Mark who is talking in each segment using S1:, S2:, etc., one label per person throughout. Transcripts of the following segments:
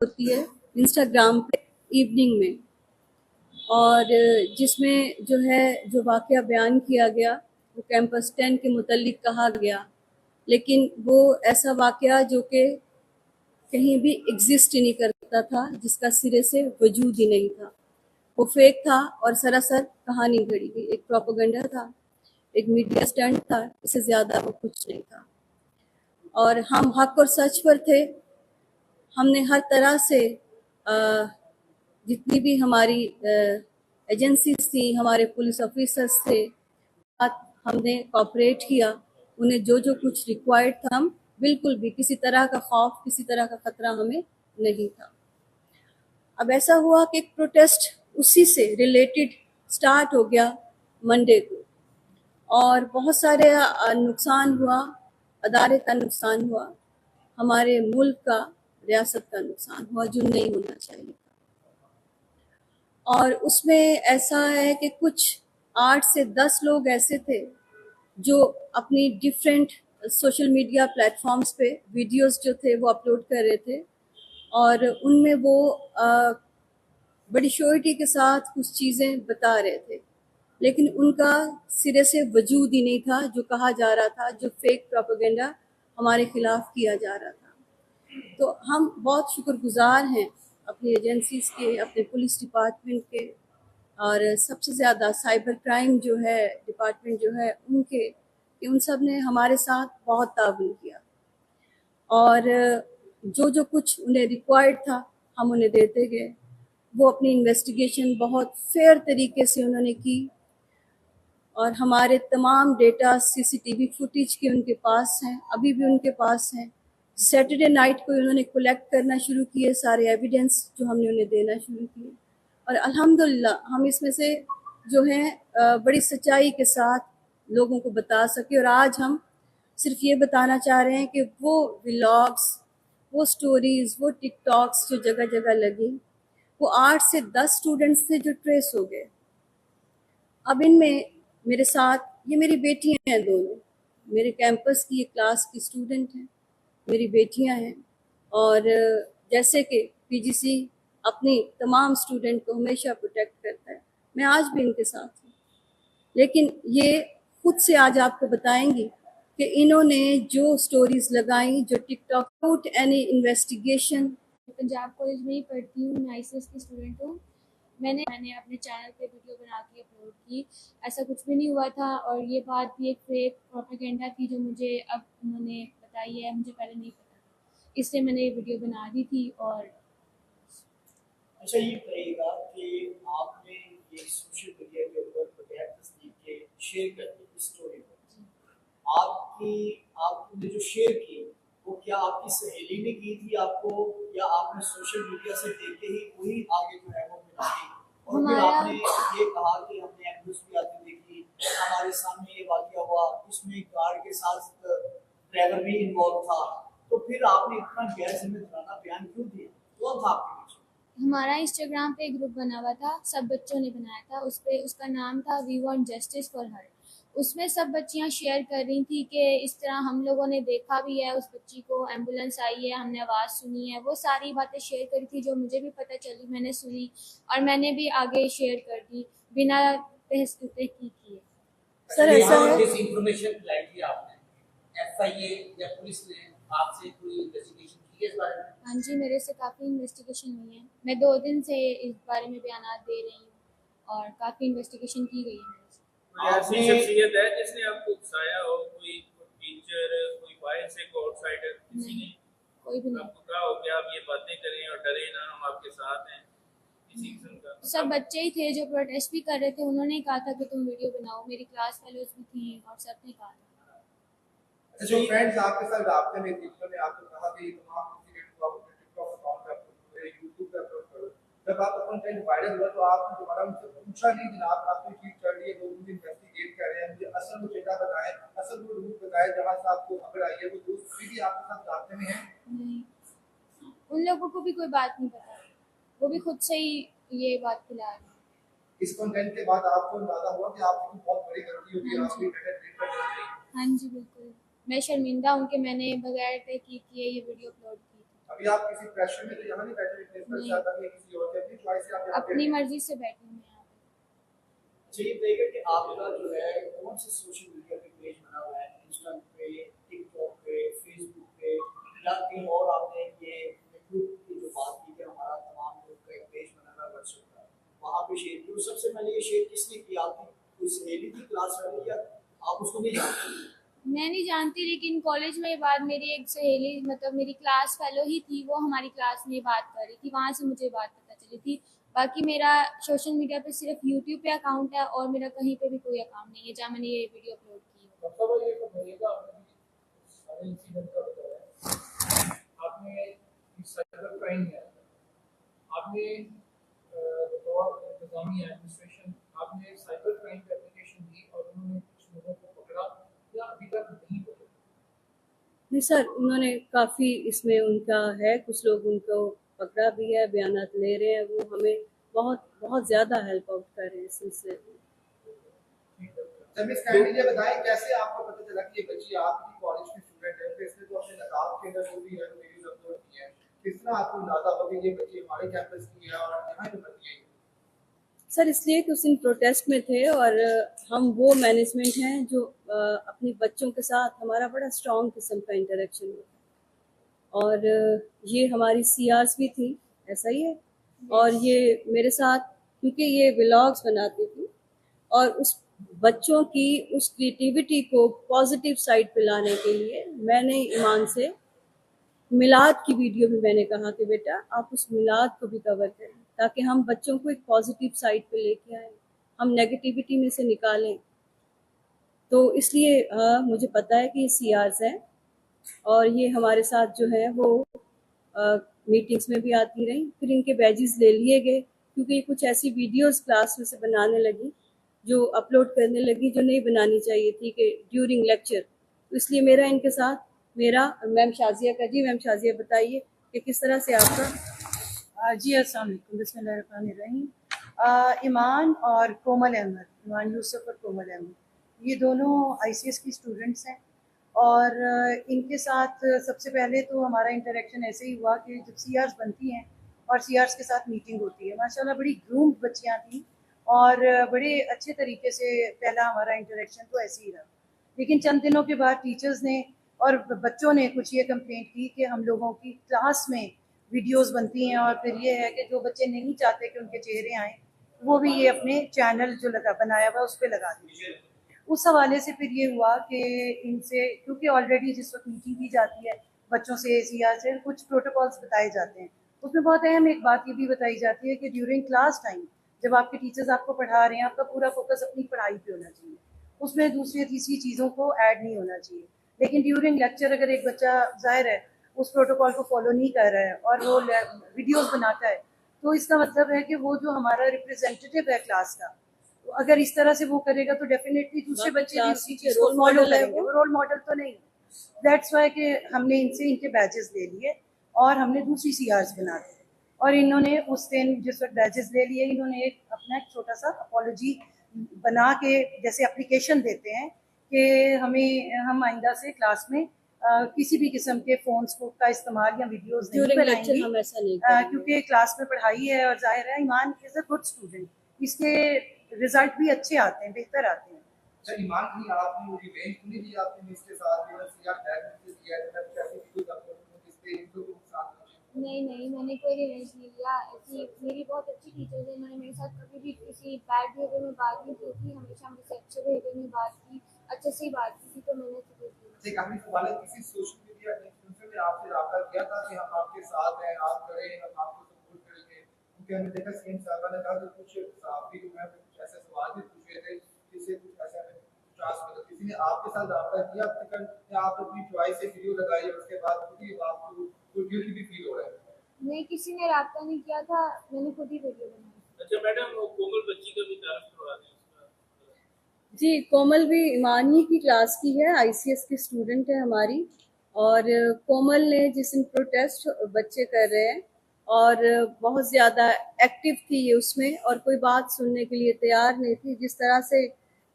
S1: होती है इंस्टाग्राम पे इवनिंग में, और जिसमें जो वाक़या बयान किया गया वो कैंपस 10 के मुतल्लिक कहा गया, लेकिन वो ऐसा वाक़या जो कि कहीं भी एग्जिस्ट ही नहीं करता था, जिसका सिरे से वजूद ही नहीं था। वो फेक था और सरासर कहानी घड़ी गई, एक प्रोपेगेंडा था, एक मीडिया स्टंट था, इससे ज़्यादा वो कुछ नहीं था। और हम हक और सच पर थे। हमने हर तरह से जितनी भी हमारी एजेंसीज थी, हमारे पुलिस ऑफिसर्स थे, हमने कॉपरेट किया। उन्हें जो जो कुछ रिक्वायर्ड था, हम बिल्कुल भी किसी तरह का खौफ, किसी तरह का खतरा हमें नहीं था। अब ऐसा हुआ कि एक प्रोटेस्ट उसी से रिलेटेड स्टार्ट हो गया मंडे को, और बहुत सारे नुकसान हुआ, अदारे का नुकसान हुआ, हमारे मुल्क का, रियासत का नुकसान हुआ जो नहीं होना चाहिए। और उसमें ऐसा है कि कुछ 8 से 10 लोग ऐसे थे जो अपनी डिफरेंट सोशल मीडिया प्लेटफॉर्म्स पे वीडियोस जो थे वो अपलोड कर रहे थे, और उनमें वो बड़ी श्योरिटी के साथ कुछ चीज़ें बता रहे थे, लेकिन उनका सिरे से वजूद ही नहीं था जो कहा जा रहा था, जो फेक प्रोपेगेंडा हमारे खिलाफ किया जा रहा था। तो हम बहुत शुक्रगुजार हैं अपनी एजेंसीज के, अपने पुलिस डिपार्टमेंट के, और सबसे ज़्यादा साइबर क्राइम जो है डिपार्टमेंट जो है उनके, कि उन सब ने हमारे साथ बहुत ताउन किया, और जो जो कुछ उन्हें रिक्वायर्ड था हम उन्हें देते गए। वो अपनी इन्वेस्टिगेशन बहुत फेयर तरीके से उन्होंने की, और हमारे तमाम डेटा सीसीटीवी फुटेज के उनके पास हैं, अभी भी उनके पास हैं। सैटरडे नाइट को उन्होंने कलेक्ट करना शुरू किए सारे एविडेंस जो हमने उन्हें देना शुरू किए, और अल्हम्दुलिल्लाह हम इसमें से जो है बड़ी सच्चाई के साथ लोगों को बता सके। और आज हम सिर्फ ये बताना चाह रहे हैं कि वो व्लॉग्स, वो स्टोरीज़, वो टिकटॉक्स जो जगह जगह लगी, वो 8 से 10 स्टूडेंट्स थे जो ट्रेस हो गए। अब इनमें मेरे साथ ये मेरी बेटियां हैं, दोनों मेरे कैंपस की एक क्लास की स्टूडेंट हैं, मेरी बेटियां हैं। और जैसे कि पीजीसी अपनी तमाम स्टूडेंट को हमेशा प्रोटेक्ट करता है, मैं आज भी इनके साथ हूँ। लेकिन ये खुद से आज आपको बताएंगी कि इन्होंने जो स्टोरीज लगाई, जो TikTok, without any investigation.
S2: Punjab college में ही पढ़ती हूँ, मैं आईसीएस की स्टूडेंट हूँ। मैंने अपने चैनल पे वीडियो बना के अपलोड की, ऐसा कुछ भी नहीं हुआ था, और ये बात भी एक फेक प्रोपेगेंडा थी जो मुझे अब उन्होंने बताई है, मुझे पहले नहीं पता था, इसलिए मैंने ये वीडियो बना दी थी। और
S3: अच्छा, ये कहिएगा कि आपने ये सोशल मीडिया के ऊपर बगैर तस्दीक के शेयर कर दी इस स्टोरी को, आपने जो शेयर की वो क्या आपकी सहेली ने की थी आपको, या आपने सोशल मीडिया से देख के ही वही आगे जो है वो मिला दी? और फिर आपने ये कहा कि हमने एम्बुलेंस भी आती देखी, हमारे सामने ये वाकया हुआ, उसमें कार के साथ ड्राइवर भी इन्वॉल्व था, तो फिर आपने इतना गैर जिम्मेदाराना बयान क्यों दिया? कौन था आपके पीछे?
S2: हमारा इंस्टाग्राम पे एक ग्रुप बना हुआ था, सब बच्चों ने बनाया था, उस पर उसका नाम था we want justice for her. उसमें सब बच्चियां शेयर कर रही थी कि इस तरह हम लोगों ने देखा भी है, उस बच्ची को एम्बुलेंस आई है, हमने आवाज़ सुनी है, वो सारी बातें शेयर करी थी जो मुझे भी पता चली, मैंने सुनी और मैंने भी आगे शेयर कर दी बिना तहकीक किए।
S1: सर ऐसा है,
S4: जिस इंफॉर्मेशन लाई थी आपने, एफआईए या पुलिस ने आपसे कोई इन्वेस्टिगेशन की है इस बारे में?
S2: हाँ जी, मेरे से काफ़ी इन्वेस्टिगेशन हुई है, मैं 2 दिन से इस बारे में बयानात दे रही हूँ और काफ़ी इन्वेस्टिगेशन की गई है मेरे से।
S5: कोई ऐसी शख्सियत है जिसने आपको उकसाया हो, कोई टीचर, कोई बाहर से, कोई आउटसाइडर, किसी ने
S2: कोई भी नहीं
S5: आपको कहा हो कि आप ये बातें करें और डरे ना, हम आपके साथ हैं, किसी किस्म का?
S2: सब बच्चे ही थे जो प्रोटेस्ट भी कर रहे थे, उन्होंने कहा था कि तुम वीडियो बनाओ, मेरी क्लास फेलोज भी थी और सब ने कहा था।
S6: जो फ्रेंड्स आपके साथ रास्ते में थी, उन्होंने आपको कहा कि तमाम इंसिडेंट को आप अपने टिकटॉक अकाउंट पे अपलोड करो, यूट्यूब पे अपलोड करो। जब आप अपन कंटेंट वायरल हुआ तो आपने दोबारा उनसे पूछा नहीं जनाब, आपकी चीज चल रही है, लोग मुझे इन्वेस्टिगेट कर रहे हैं, मुझे असल वो जगह बताएं, असल वो रूट बताएं जहां से आपको खबर आई है, वो दोस्त भी आपके साथ रास्ते में हैं?
S2: नहीं, उन लोगों को भी कोई बात नहीं पता, वो भी खुद से ही ये बात फैला रहे हैं।
S6: इस कंटेंट के बाद आपको अंदाजा हुआ कि आपकी बहुत बड़ी गलती होगी, आपकी कंटेंट क्रिएट कर रही है?
S2: हाँ जी बिल्कुल, मैं शर्मिंदा हूँ कि मैंने बगैर तहकीक किए ये वीडियो अपलोड की।
S6: अभी आप किसी प्रेशर में तो यहाँ नहीं बैठे प्लेसमेंट
S2: नहीं।
S6: चाहता है किसी और की अपनी चॉइस से आप यहाँ पे
S2: अपनी
S6: हैं।
S2: मर्जी से बैठी हूँ यहाँ पे।
S3: अच्छा ये बताइएगा कि आपका जो है कौन से सोशल मीडिया पे पेज बना हुआ है, इंस्टाग्राम पे, टिकटॉक पे, फेसबुक पे, या कहीं और आपने ये ग्रुप की जो बात की कि हमारा तमाम लोग का एक पेज बना हुआ है व्हाट्सएप का, वहाँ पे शेयर किया। सबसे पहले ये शेयर किसने किया, आपकी कोई सहेली थी क्लास वाली, या आप उसको नहीं जानते?
S2: मैं नहीं जानती, लेकिन कॉलेज में ये बात मेरी एक सहेली, मतलब मेरी क्लास फेलो ही थी, वो हमारी क्लास में बात कर रही थी, वहाँ से मुझे बात पता चली थी। बाकी मेरा सोशल मीडिया पे सिर्फ यूट्यूब पे अकाउंट है और मेरा कहीं पे भी कोई अकाउंट नहीं है जहाँ मैंने ये वीडियो अपलोड की हो।
S7: मतलब ये बताइएगा, आपने सारे इंसिडेंट का बताया, आपने साइबर क्राइम है, आपने बतौर इंतजामिया एडमिनिस्ट्रेशन आपने साइबर क्राइम की एप्लीकेशन दी और उन्होंने कुछ लोगों को पकड़ा या अभी तक नहीं पकड़ा?
S1: नहीं सर, उन्होंने काफ़ी इसमें उनका है, कुछ लोग उनको पकड़ा भी है, बयानात ले रहे हैं, वो हमें बहुत बहुत ज़्यादा हेल्प आउट कर रहे हैं इस सिलसिले में।
S6: सर मिस काइंडली ये बताएं कैसे आपको पता चला कि ये बच्ची आपकी कॉलेज की स्टूडेंट है, फिर इसने तो अपने नकाब के अंदर जो भी है वीडियोस अपलोड की है, किस तरह आपको अंदाजा हुआ कि ये बच्ची हमारे कैंपस की है और यहाँ पे पढ़ती है?
S1: सर इसलिए कि उस दिन प्रोटेस्ट में थे और हम वो मैनेजमेंट हैं जो अपने बच्चों के साथ हमारा बड़ा स्ट्रॉन्ग किस्म का इंटरेक्शन होता है, और ये हमारी सीआरस भी थी, ऐसा ही है, और ये मेरे साथ क्योंकि ये व्लॉग्स बनाती थी और उस बच्चों की उस क्रिएटिविटी को पॉजिटिव साइड पे लाने के लिए मैंने ईमान से मिलाद की वीडियो भी मैंने कहा कि बेटा आप उस मिलाद को भी कवर करें ताकि हम बच्चों को एक पॉजिटिव साइड पे लेके आए, हम नेगेटिविटी में से निकालें। तो इसलिए मुझे पता है कि ये सीआरस हैं और ये हमारे साथ जो है वो मीटिंग्स में भी आती रही, फिर इनके बैजेस ले लिए गए क्योंकि ये कुछ ऐसी वीडियोस क्लास में से बनाने लगी जो अपलोड करने लगी जो नहीं बनानी चाहिए थी कि ड्यूरिंग लेक्चर। तो इसलिए मेरा इनके साथ मैम शाजिया का, जी मैम शाजिया बताइए कि किस तरह से आपका।
S8: जी अस्सलाम वालेकुम, बिस्मिल्लाहिर्रहमानिर्रहीम। ईमान और कोमल अहमद, ईमान यूसुफ और कोमल अहमद, ये दोनों आईसीएस की स्टूडेंट्स हैं और इनके साथ सबसे पहले तो हमारा इंटरेक्शन ऐसे ही हुआ कि जब सीआरस बनती हैं और सीआरस के साथ मीटिंग होती है, माशाल्लाह बड़ी ग्रूम्ड बच्चियाँ थीं और बड़े अच्छे तरीके से पहला हमारा इंटरेक्शन तो ऐसे ही रहा। लेकिन चंद दिनों के बाद टीचर्स ने और बच्चों ने कुछ ये कंप्लेंट की कि हम लोगों की क्लास में वीडियोस बनती हैं और फिर ये है कि जो बच्चे नहीं चाहते कि उनके चेहरे आएँ वो भी ये अपने चैनल जो बनाया हुआ उस पर लगा दीजिए। उस हवाले से फिर ये हुआ कि इनसे, क्योंकि ऑलरेडी जिस वक्त मीटिंग की जाती है बच्चों से सीआर से कुछ प्रोटोकॉल्स बताए जाते हैं, उसमें बहुत अहम एक बात ये भी बताई जाती है कि ड्यूरिंग क्लास टाइम जब आपके टीचर्स आपको पढ़ा रहे हैं आपका पूरा फोकस अपनी पढ़ाई पे होना चाहिए, उसमें दूसरी तीसरी चीज़ों को ऐड नहीं होना चाहिए। लेकिन ड्यूरिंग लेक्चर अगर एक बच्चा ज़ाहिर है उस प्रोटोकॉल को फॉलो नहीं कर रहा है और वो वीडियोस बनाता है, तो इसका मतलब है कि वो जो हमारा रिप्रेजेंटेटिव है क्लास का, तो अगर इस तरह से वो करेगा तो डेफिनेटली दूसरे बच्चे भी उसी चीज़ को फॉलो करेंगे। वो रोल मॉडल तो नहीं। दैट्स वाई कि हमने इनसे इनके बैचेस ले लिए और हमने दूसरी सीआरस बना दी और इन्होंने उस दिन जिस वक्त बैचेस ले लिए इन्होंने एक अपना एक छोटा सा अपॉलॉजी बना के जैसे एप्लीकेशन देते हैं कि हम आइंदा से क्लास में किसी भी किस्म के फोन्स को का इस्तेमाल या वीडियोस नहीं बनाएंगे,
S1: हम ऐसा नहीं करेंगे।
S8: क्योंकि क्लास में पढ़ाई है और जाहिर है ईमान इज अ गुड स्टूडेंट, इसके रिजल्ट भी अच्छे आते हैं, बेहतर आते हैं।
S6: अच्छा ईमान की आपने वो रिवेंज नहीं दी आपने इसके साथ में सीआर टैग में दिया है तब कैसे वीडियो अपलोड जिसपे इनको को नुकसान पहुंचे?
S2: नहीं, मैंने कोई रिवेंज नहीं लिया। ऐसी मेरी बहुत अच्छी टीचर्स है, इन्होंने मेरे साथ कभी भी किसी बैड बिहेवियर में बात नहीं की थी, हमेशा मुझसे अच्छे बिहेवियर में बात की, अच्छे से ही बात की थी, तो मैंने तो
S6: अच्छा काफी सवाल किसी सोशल मीडिया इन्फ्लुएंसर ने आपसे राब्ता किया था कि हम आपके साथ हैं, आप करें, हम आपको सपोर्ट करेंगे, क्योंकि हमने देखा सीएम साहब ने कहा कि कुछ साहबी जो है कुछ ऐसे सवाल भी पूछे थे जिससे कुछ ऐसा किसी ने आपके साथ राब्ता किया या आप अपनी चॉइस से वीडियो लगाई और उसके बाद खुद ही आपको गिल्ट भी फील हो रहा है?
S2: नहीं, किसी ने राब्ता नहीं किया था, मैंने खुद ही वीडियो बनाई।
S5: अच्छा मैडम, वो कोमल बच्ची का भी तारुफ करवा दें उसका।
S1: जी, कोमल भी ईमान ही की क्लास की है, आईसीएस की स्टूडेंट है हमारी, और कोमल ने जिस दिन प्रोटेस्ट बच्चे कर रहे हैं और बहुत ज़्यादा एक्टिव थी ये उसमें और कोई बात सुनने के लिए तैयार नहीं थी। जिस तरह से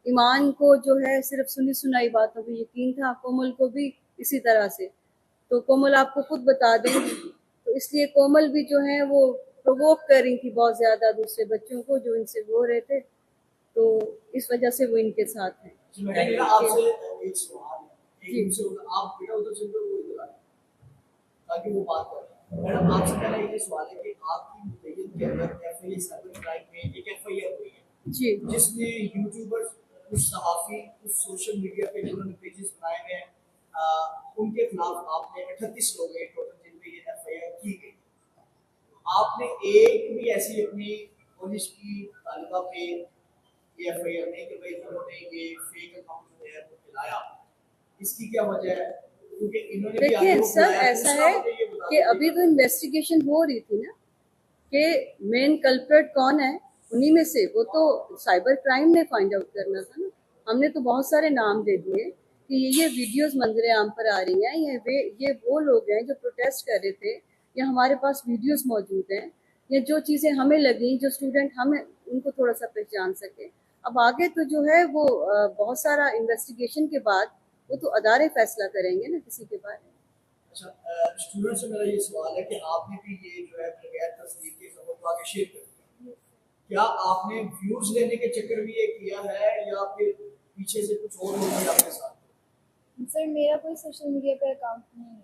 S1: ईमान को जो है सिर्फ सुनी सुनाई बातों पे यकीन था, कोमल को भी इसी तरह से। तो कोमल आपको खुद बता दें तो इसलिए कोमल भी जो है वो प्रोवोक कर रही थी बहुत ज्यादा दूसरे बच्चों को जो इनसे हो रहे थे, तो इस वजह से वो इनके साथ हैं।
S3: जी, मैडम मेरा आपसे एक सवाल है,
S1: जी।
S3: एक से आप बेटा उधर चल रहे हो, वो इधर आए ताकि वो बात करें। मैडम आपसे पहले ये सवाल है कि आपकी मुद्दत के अंदर एफआईआर साइबर क्राइम में एक एफआईआर हुई है
S1: जी
S3: जिसमें यूट्यूबर्स, कुछ सहाफी, कुछ सोशल मीडिया पे जिन्होंने पेजेस बनाए हुए हैं, उनके खिलाफ आपने 38 लोग हैं टोटल जिन पे ये एफआईआर की गई। आपने एक भी ऐसी अपनी पुलिस की तालिका पे ये एफआईआर नहीं कि भाई उन्होंने ये फेक अकाउंट जो है वो खिलाया, इसकी क्या वजह है? क्योंकि इन्होंने भी
S1: देखिए
S3: आरोप
S1: सर,
S3: लगाया।
S1: ऐसा
S3: दूसरा
S1: है
S3: मुझे ये बता
S1: कि
S3: दीजिए,
S1: अभी तो इन्वेस्टिगेशन हो रही थी ना कि मेन कल्प्रेट कौन है, उन्हीं में से वो तो साइबर क्राइम ने फाइंड आउट करना था ना। हमने तो बहुत सारे नाम दे दिए कि ये वीडियोस मंजरे आम पर आ रही हैं, ये वो लोग हैं जो प्रोटेस्ट कर रहे थे, या हमारे पास वीडियोस मौजूद हैं, या जो चीज़ें हमें लगी, जो स्टूडेंट हमें उनको थोड़ा सा पहचान सके। अब आगे तो जो है वो बहुत सारा इन्वेस्टिगेशन के बाद वो तो अदारे फैसला करेंगे ना किसी के बारे में।
S3: अच्छा, स्टूडेंट से मेरा ये सवाल है कि आपने भी ये जो है बगैर तस्दीक के खबर को आगे शेयर कर दिया, क्या आपने व्यूज लेने के चक्कर में ये किया है या फिर पीछे से कुछ और लोग भी आपके साथ?
S2: सर मेरा कोई सोशल मीडिया पे अकाउंट नहीं है।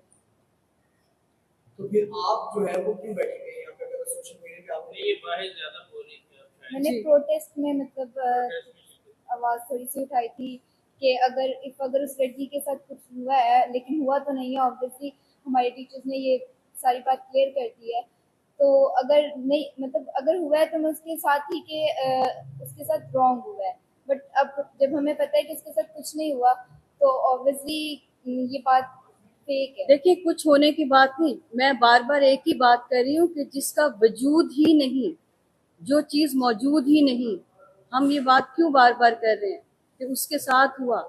S3: तो फिर आप जो है वो क्यों बैठे हुए हैं यहाँ पे? अगर सोशल मीडिया पे आपने
S5: ये बाहर ज्यादा बोल रही थी आप शायद।
S2: मैंने
S1: जी।
S2: प्रोटेस्ट में मतलब
S5: प्रोटेस्ट में शिरकत।
S2: आवाज़ थोड़ी सी उठाई थी कि अगर उस लड़की के साथ कुछ हुआ है, लेकिन हुआ तो नहीं है ऑब्वियसली, हमारे टीचर्स ने ये सारी बात क्लियर कर दी है। तो अगर नहीं मतलब अगर हुआ है तो मैं उसके साथ ही के उसके साथ रॉन्ग हुआ है, बट अब जब हमें पता है कि उसके साथ कुछ नहीं हुआ तो ऑब्वियसली ये बात फेक है।
S1: देखिए, कुछ होने की बात नहीं, मैं बार बार एक ही बात कर रही हूँ कि जिसका वजूद ही नहीं, जो चीज मौजूद ही नहीं, हम ये बात क्यों बार बार कर रहे हैं कि उसके साथ हुआ।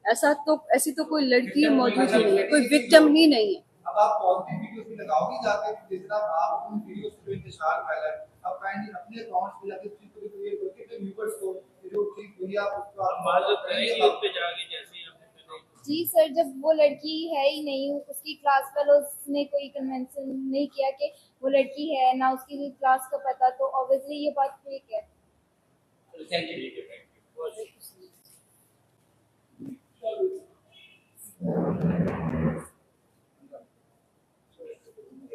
S1: ऐसी तो कोई लड़की मौजूद ही नहीं है, कोई विक्टिम ही नहीं है।
S6: अब आप पॉजिटिव वीडियोस भी लगाओगे जाते हैं, जिस तरह आप उन वीडियोस को इंतशार फैला है, अब काइंडली अपने अकाउंट्स पे जाके चीज को क्रिएट करके अपने व्यूअर्स को जो चीज हुई आप उसको आप
S5: माजूद करेंगे उस पे जाके, जैसे ही आपने पहले
S2: जी सर, जब वो लड़की है ही नहीं, उसकी क्लास फेलोज ने कोई कन्वेंशन नहीं किया कि वो लड़की है, ना उसकी क्लास का पता, तो ऑब्वियसली ये बात फेक है।
S4: Thank you.
S5: ठीक है, थैंक यू।